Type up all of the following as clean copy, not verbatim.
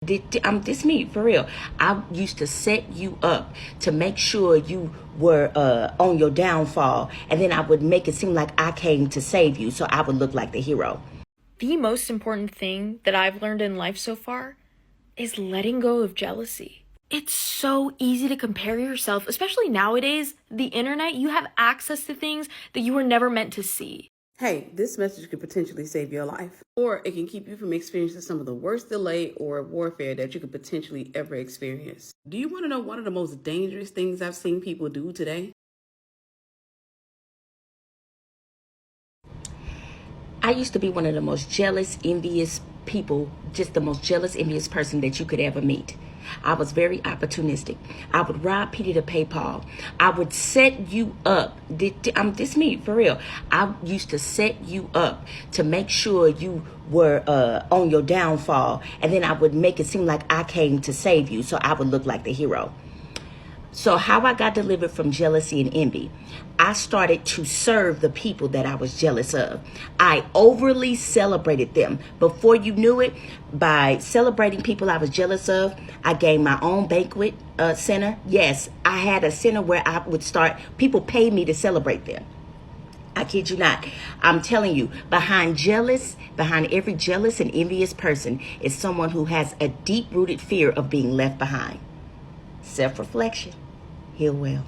This me for real. I used to set you up to make sure you were on your downfall, and then I would make it seem like I came to save you, so I would look like the hero. The most important thing that I've learned in life so far is letting go of jealousy. It's so easy to compare yourself, especially nowadays. The internet, you have access to things that you were never meant to see. Hey, this message could potentially save your life, or it can keep you from experiencing some of the worst delay or warfare that you could potentially ever experience. Do you want to know one of the most dangerous things I've seen people do today? I used to be one of the most jealous, envious people, just the most jealous, envious person that you could ever meet. I was very opportunistic. I would rob Peter to pay Paul. I would set you up. This me for real. I used to set you up to make sure you were on your downfall, and then I would make it seem like I came to save you, so I would look like the hero. So how I got delivered from jealousy and envy, I started to serve the people that I was jealous of. I overly celebrated them. Before you knew it, by celebrating people I was jealous of, I gained my own banquet center. Yes, I had a center where I would start, people paid me to celebrate them. I kid you not. I'm telling you, behind every jealous and envious person is someone who has a deep-rooted fear of being left behind. Self-reflection. Heal well.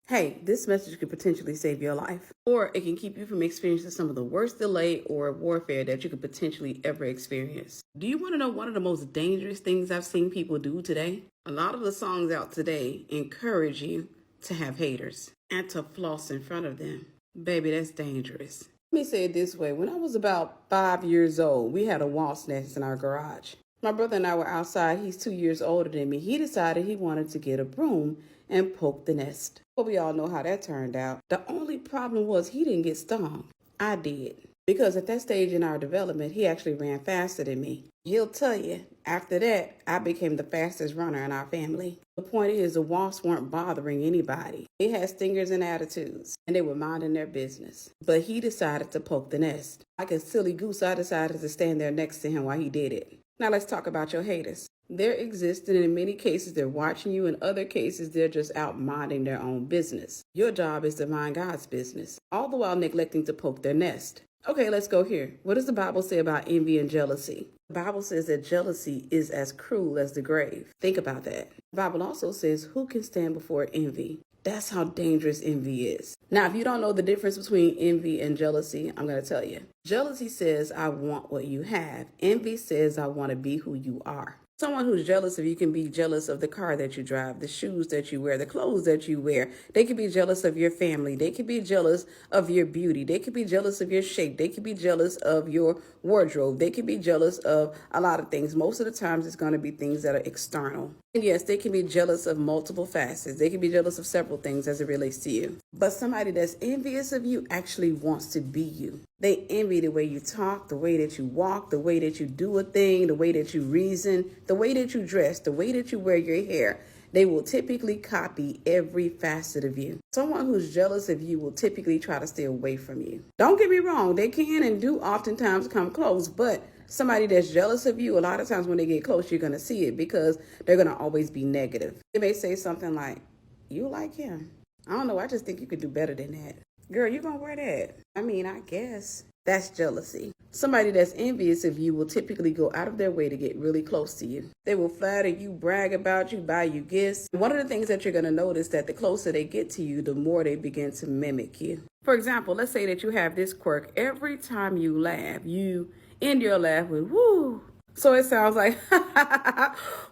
Hey, this message could potentially save your life, or it can keep you from experiencing some of the worst delay or warfare that you could potentially ever experience. Do you want to know one of the most dangerous things I've seen people do today? A lot of the songs out today encourage you to have haters and to floss in front of them. Baby, that's dangerous. Let me say it this way. When I was about 5 years old, we had a wasp nest in our garage. My brother and I were outside. He's 2 years older than me. He decided he wanted to get a broom and poke the nest. But we all know how that turned out. The only problem was he didn't get stung. I did. Because at that stage in our development, he actually ran faster than me. He'll tell you, after that, I became the fastest runner in our family. The point is, the wasps weren't bothering anybody. They had stingers and attitudes, and they were minding their business. But he decided to poke the nest. Like a silly goose, I decided to stand there next to him while he did it. Now let's talk about your haters. They're existing, and in many cases, they're watching you. In other cases, they're just out minding their own business. Your job is to mind God's business, all the while neglecting to poke their nest. Okay, let's go here. What does the Bible say about envy and jealousy? The Bible says that jealousy is as cruel as the grave. Think about that. The Bible also says, who can stand before envy? That's how dangerous envy is. Now, if you don't know the difference between envy and jealousy, I'm going to tell you. Jealousy says, I want what you have. Envy says, I want to be who you are. Someone who's jealous of you can be jealous of the car that you drive, the shoes that you wear, the clothes that you wear. They can be jealous of your family. They can be jealous of your beauty. They can be jealous of your shape. They can be jealous of your wardrobe. They can be jealous of a lot of things. Most of the times it's going to be things that are external. And yes, they can be jealous of multiple facets. They can be jealous of several things as it relates to you. But somebody that's envious of you actually wants to be you. They envy the way you talk, the way that you walk, the way that you do a thing, the way that you reason, the way that you dress, the way that you wear your hair. They will typically copy every facet of you. Someone who's jealous of you will typically try to stay away from you. Don't get me wrong, they can and do oftentimes come close, but somebody that's jealous of you, a lot of times when they get close, you're going to see it because they're going to always be negative. They may say something like, you like him. I don't know, I just think you could do better than that. Girl, you gonna wear that? I mean, I guess. That's jealousy. Somebody that's envious of you will typically go out of their way to get really close to you. They will flatter you, brag about you, buy you gifts. One of the things that you're going to notice that the closer they get to you, the more they begin to mimic you. For example, let's say that you have this quirk. Every time you laugh, you end your laugh with woo. So it sounds like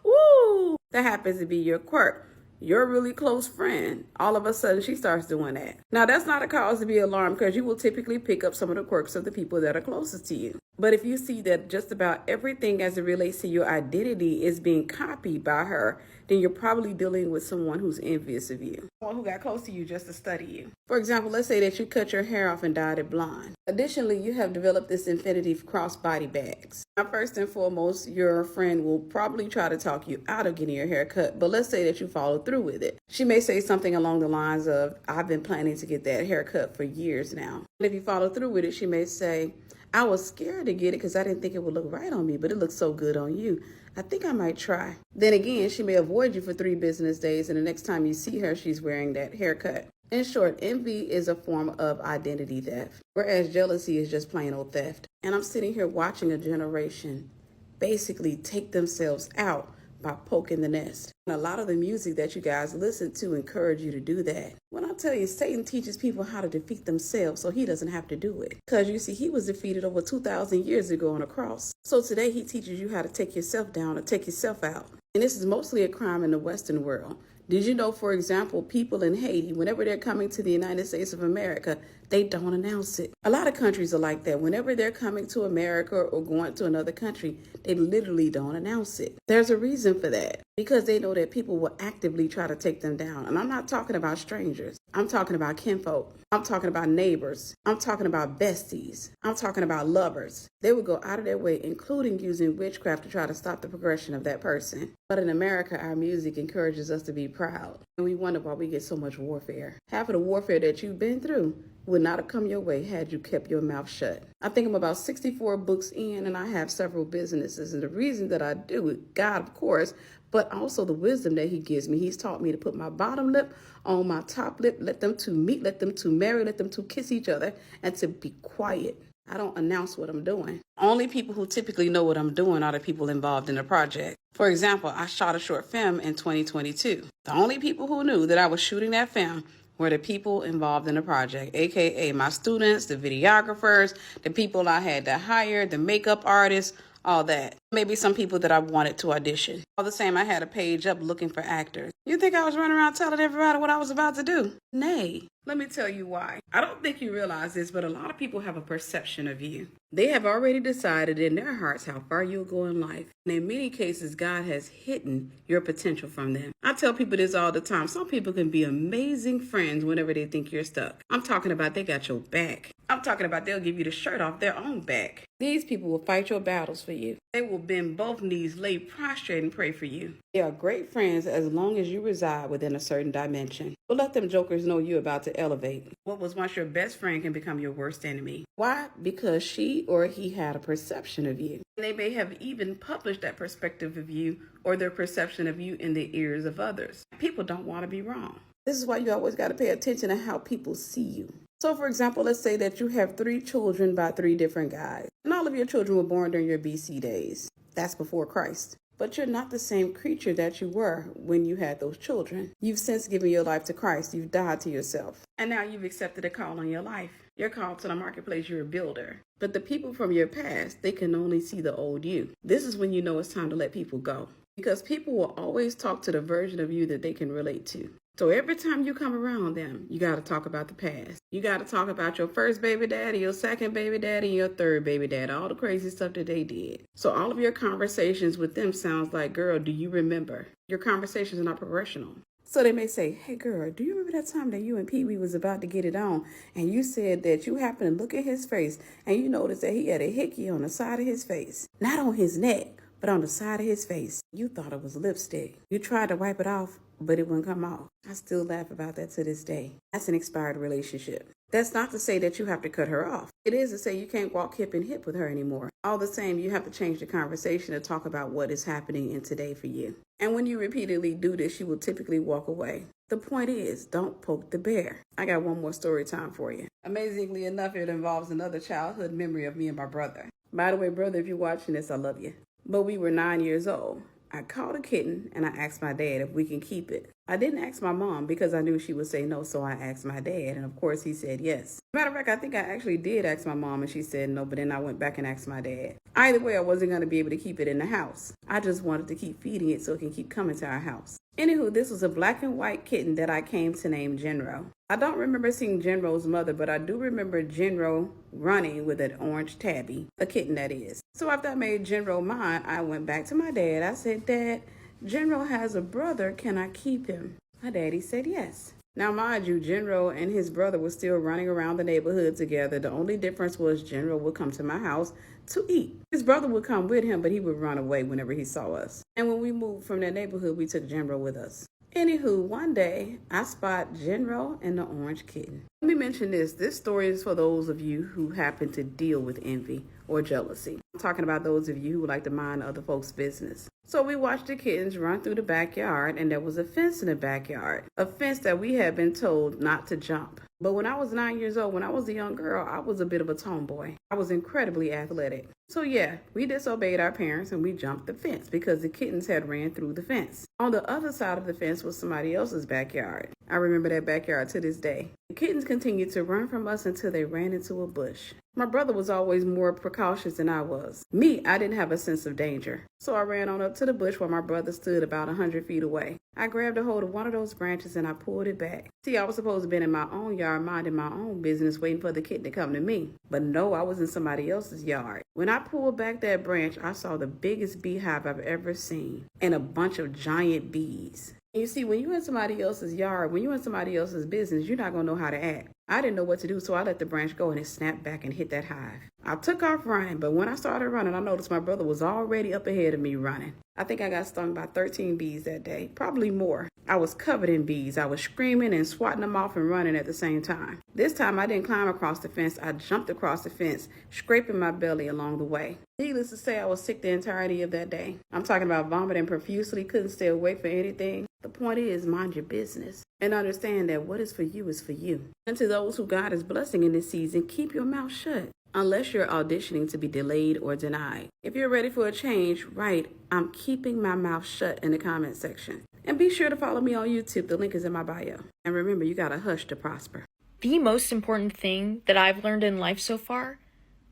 woo. That happens to be your quirk. Your really close friend, all of a sudden she starts doing that. Now, that's not a cause to be alarmed because you will typically pick up some of the quirks of the people that are closest to you. But if you see that just about everything as it relates to your identity is being copied by her, then you're probably dealing with someone who's envious of you. Someone who got close to you just to study you. For example, let's say that you cut your hair off and dyed it blonde. Additionally, you have developed this infinity of crossbody bags. Now, first and foremost, your friend will probably try to talk you out of getting your hair cut, but let's say that you follow through with it. She may say something along the lines of, I've been planning to get that hair cut for years now. And if you follow through with it, she may say, I was scared to get it because I didn't think it would look right on me, but it looks so good on you. I think I might try. Then again, she may avoid you for 3 business days, and the next time you see her, she's wearing that haircut. In short, envy is a form of identity theft, whereas jealousy is just plain old theft. And I'm sitting here watching a generation basically take themselves out by poking the nest. And a lot of the music that you guys listen to encourage you to do that. When I tell you, Satan teaches people how to defeat themselves so he doesn't have to do it. Because you see, he was defeated over 2,000 years ago on a cross. So today he teaches you how to take yourself down or take yourself out. And this is mostly a crime in the Western world. Did you know, for example, people in Haiti, whenever they're coming to the United States of America, they don't announce it. A lot of countries are like that. Whenever they're coming to America or going to another country, they literally don't announce it. There's a reason for that, because they know that people will actively try to take them down. And I'm not talking about strangers. I'm talking about kinfolk. I'm talking about neighbors. I'm talking about besties. I'm talking about lovers. They would go out of their way, including using witchcraft, to try to stop the progression of that person. But in America, our music encourages us to be proud. And we wonder why we get so much warfare. Half of the warfare that you've been through would not have come your way had you kept your mouth shut. I think I'm about 64 books in, and I have several businesses. And the reason that I do it, God, of course, but also the wisdom that he gives me. He's taught me to put my bottom lip on my top lip, let them two meet, let them two marry, let them two kiss each other, and to be quiet. I don't announce what I'm doing. Only people who typically know what I'm doing are the people involved in the project. For example, I shot a short film in 2022. The only people who knew that I was shooting that film were the people involved in the project, aka my students, the videographers, the people I had to hire, the makeup artists, all that. Maybe some people that I wanted to audition. All the same, I had a page up looking for actors. You think I was running around telling everybody what I was about to do? Nay. Let me tell you why. I don't think you realize this, but a lot of people have a perception of you. They have already decided in their hearts how far you'll go in life. And in many cases, God has hidden your potential from them. I tell people this all the time. Some people can be amazing friends whenever they think you're stuck. I'm talking about they got your back. I'm talking about they'll give you the shirt off their own back. These people will fight your battles for you. They will bend both knees, lay prostrate, and pray for you. They are great friends as long as you reside within a certain dimension. But let them jokers know you're about to elevate. What was once your best friend can become your worst enemy. Why? Because she or he had a perception of you. And they may have even published that perspective of you or their perception of you in the ears of others. People don't want to be wrong. This is why you always got to pay attention to how people see you. So, for example, let's say that you have 3 children by 3 different guys, and all of your children were born during your BC days. That's before Christ. But you're not the same creature that you were when you had those children. You've since given your life to Christ. You've died to yourself. And now you've accepted a call on your life. You're called to the marketplace. You're a builder. But the people from your past, they can only see the old you. This is when you know it's time to let people go. Because people will always talk to the version of you that they can relate to. So every time you come around them, you got to talk about the past. You got to talk about your first baby daddy, your second baby daddy, and your third baby daddy, all the crazy stuff that they did. So all of your conversations with them sounds like, girl, do you remember? Your conversations are not progressional. So they may say, hey, girl, do you remember that time that you and Pee Wee was about to get it on? And you said that you happened to look at his face and you noticed that he had a hickey on the side of his face. Not on his neck, but on the side of his face. You thought it was lipstick. You tried to wipe it off, but it wouldn't come off. I still laugh about that to this day. That's an expired relationship. That's not to say that you have to cut her off. It is to say you can't walk hip and hip with her anymore. All the same, you have to change the conversation to talk about what is happening in today for you. And when you repeatedly do this, you will typically walk away. The point is, don't poke the bear. I got one more story time for you. Amazingly enough, it involves another childhood memory of me and my brother. By the way, brother, if you're watching this, I love you. But we were 9 years old. I caught a kitten and I asked my dad if we can keep it. I didn't ask my mom because I knew she would say no, so I asked my dad, and of course he said yes. Matter of fact, I think I actually did ask my mom and she said no, but then I went back and asked my dad. Either way, I wasn't going to be able to keep it in the house. I just wanted to keep feeding it so it can keep coming to our house. Anywho, this was a black and white kitten that I came to name Genro. I don't remember seeing Genro's mother, but I do remember Genro running with an orange tabby, a kitten that is. So after I made Genro mine, I went back to my dad. I said, Dad, Genro has a brother. Can I keep him? My daddy said yes. Now, mind you, Genro and his brother were still running around the neighborhood together. The only difference was Genro would come to my house to eat. His brother would come with him, but he would run away whenever he saw us. And when we moved from that neighborhood, we took Genro with us. Anywho, one day, I spot Genro and the orange kitten. Let me mention this. This story is for those of you who happen to deal with envy or jealousy. I'm talking about those of you who like to mind other folks' business. So we watched the kittens run through the backyard, and there was a fence in the backyard, a fence that we had been told not to jump. But when I was 9 years old, when I was a young girl, I was a bit of a tomboy. I was incredibly athletic. So yeah, we disobeyed our parents and we jumped the fence because the kittens had ran through the fence. On the other side of the fence was somebody else's backyard. I remember that backyard to this day. The kittens continued to run from us until they ran into a bush. My brother was always more precautious than I was. I didn't have a sense of danger. So I ran on up to the bush where my brother stood about 100 feet away. I grabbed a hold of one of those branches and I pulled it back. See, I was supposed to be in my own yard minding my own business waiting for the kitten to come to me. But no, I was in somebody else's yard. When I pulled back that branch, I saw the biggest beehive I've ever seen and a bunch of giant bees. And you see, when you're in somebody else's yard, when you're in somebody else's business, you're not going to know how to act. I didn't know what to do, so I let the branch go and it snapped back and hit that hive. I took off running, but when I started running, I noticed my brother was already up ahead of me running. I think I got stung by 13 bees that day, probably more. I was covered in bees. I was screaming and swatting them off and running at the same time. This time I didn't climb across the fence. I jumped across the fence, scraping my belly along the way. Needless to say, I was sick the entirety of that day. I'm talking about vomiting profusely, couldn't stay awake for anything. The point is, mind your business and understand that what is for you is for you. And to those who God is blessing in this season, keep your mouth shut. Unless you're auditioning to be delayed or denied. If you're ready for a change, write, "I'm keeping my mouth shut" in the comment section. And be sure to follow me on YouTube. The link is in my bio. And remember, you gotta hush to prosper. The most important thing that I've learned in life so far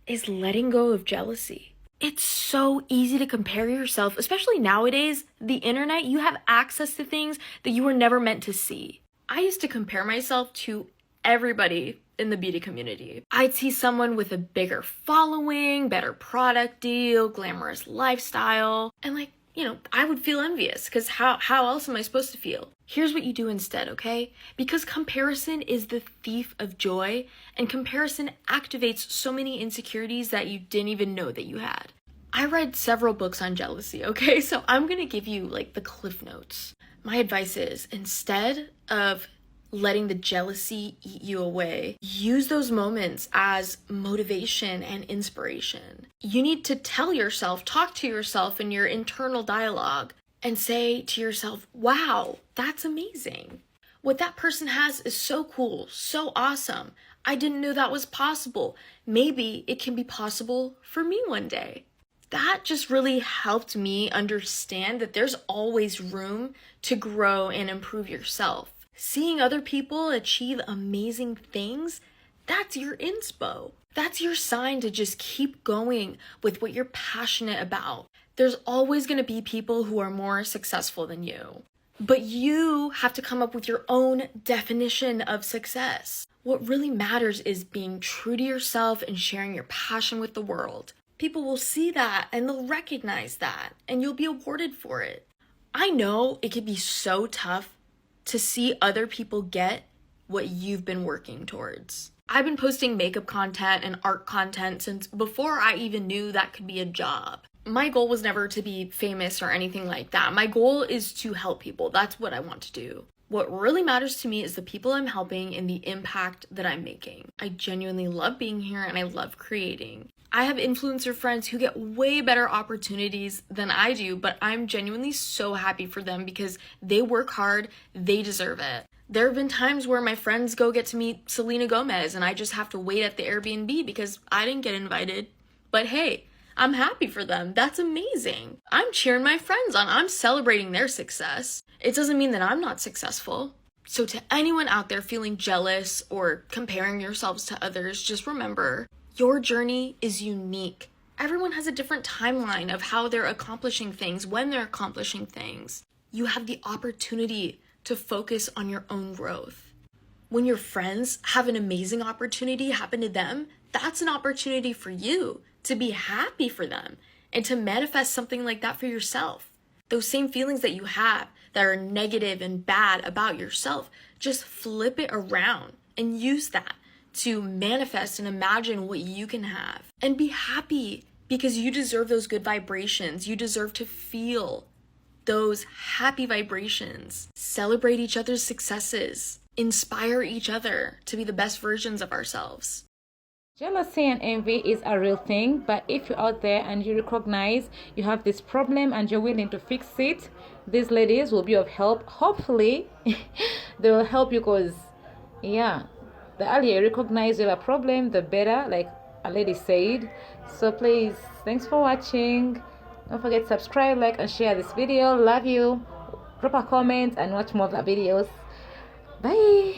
is letting go of jealousy. It's so easy to compare yourself, especially nowadays. The internet, you have access to things that you were never meant to see. I used to compare myself to everybody in the beauty community. I'd see someone with a bigger following, better product deal, glamorous lifestyle, and I would feel envious because how else am I supposed to feel? Here's what you do instead, okay? Because comparison is the thief of joy, and comparison activates so many insecurities that you didn't even know that you had. I read several books on jealousy, okay? So I'm gonna give you the cliff notes. My advice is, instead of letting the jealousy eat you away, use those moments as motivation and inspiration. You need to talk to yourself in your internal dialogue and say to yourself, wow, that's amazing. What that person has is so cool, so awesome. I didn't know that was possible. Maybe it can be possible for me one day. That just really helped me understand that there's always room to grow and improve yourself. Seeing other people achieve amazing things, that's your inspo. That's your sign to just keep going with what you're passionate about. There's always going to be people who are more successful than you. But you have to come up with your own definition of success. What really matters is being true to yourself and sharing your passion with the world. People will see that and they'll recognize that, and you'll be awarded for it. I know it can be so tough to see other people get what you've been working towards. I've been posting makeup content and art content since before I even knew that could be a job. My goal was never to be famous or anything like that. My goal is to help people. That's what I want to do. What really matters to me is the people I'm helping and the impact that I'm making. I genuinely love being here and I love creating. I have influencer friends who get way better opportunities than I do, but I'm genuinely so happy for them because they work hard, they deserve it. There have been times where my friends go get to meet Selena Gomez and I just have to wait at the Airbnb because I didn't get invited. But hey, I'm happy for them. That's amazing. I'm cheering my friends on. I'm celebrating their success. It doesn't mean that I'm not successful. So to anyone out there feeling jealous or comparing yourselves to others, just remember, your journey is unique. Everyone has a different timeline of how they're accomplishing things, when they're accomplishing things. You have the opportunity to focus on your own growth. When your friends have an amazing opportunity happen to them, that's an opportunity for you to be happy for them and to manifest something like that for yourself. Those same feelings that you have that are negative and bad about yourself, just flip it around and use that to manifest and imagine what you can have. And be happy because you deserve those good vibrations. You deserve to feel those happy vibrations. Celebrate each other's successes. Inspire each other to be the best versions of ourselves. Jealousy and envy is a real thing, but if you're out there and you recognize you have this problem and you're willing to fix it, these ladies will be of help. Hopefully, they will help you because, yeah, the earlier you recognize you have a problem, the better, like a lady said. So please, thanks for watching. Don't forget to subscribe, like, and share this video. Love you. Drop a comment and watch more of the videos. Bye.